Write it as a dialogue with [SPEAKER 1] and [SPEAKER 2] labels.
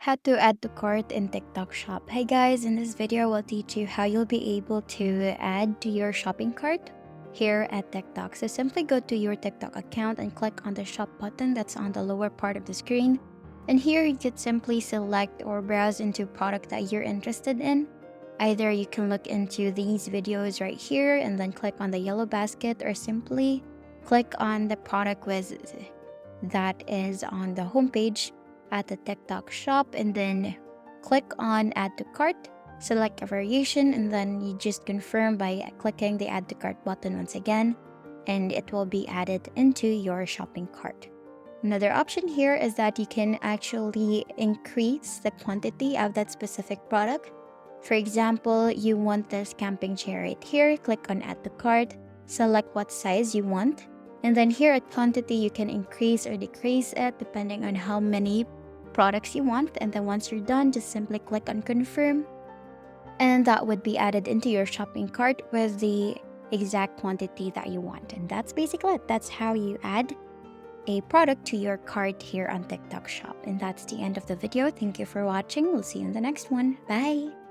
[SPEAKER 1] How to add to cart in TikTok Shop. Hey guys, in this video, we'll teach you how you'll be able to add to your shopping cart here at TikTok. So simply go to your TikTok account and click on the shop button that's on the lower part of the screen. And here you could simply select or browse into a product that you're interested in. Either you can look into these videos right here and then click on the yellow basket, or simply click on the product that is on the homepage at the TikTok shop, and then click on add to cart, select a variation, and then you just confirm by clicking the add to cart button once again, and it will be added into your shopping cart. Another option here is that you can actually increase the quantity of that specific product. For example, you want this camping chair right here, click on add to cart, select what size you want, and then here at quantity you can increase or decrease it depending on how many products you want. And then once you're done, just simply click on confirm, and that would be added into your shopping cart with the exact quantity that you want. And that's basically it. That's how you add a product to your cart here on TikTok Shop. And that's the end of the video. Thank you for watching. We'll see you in the next one. Bye.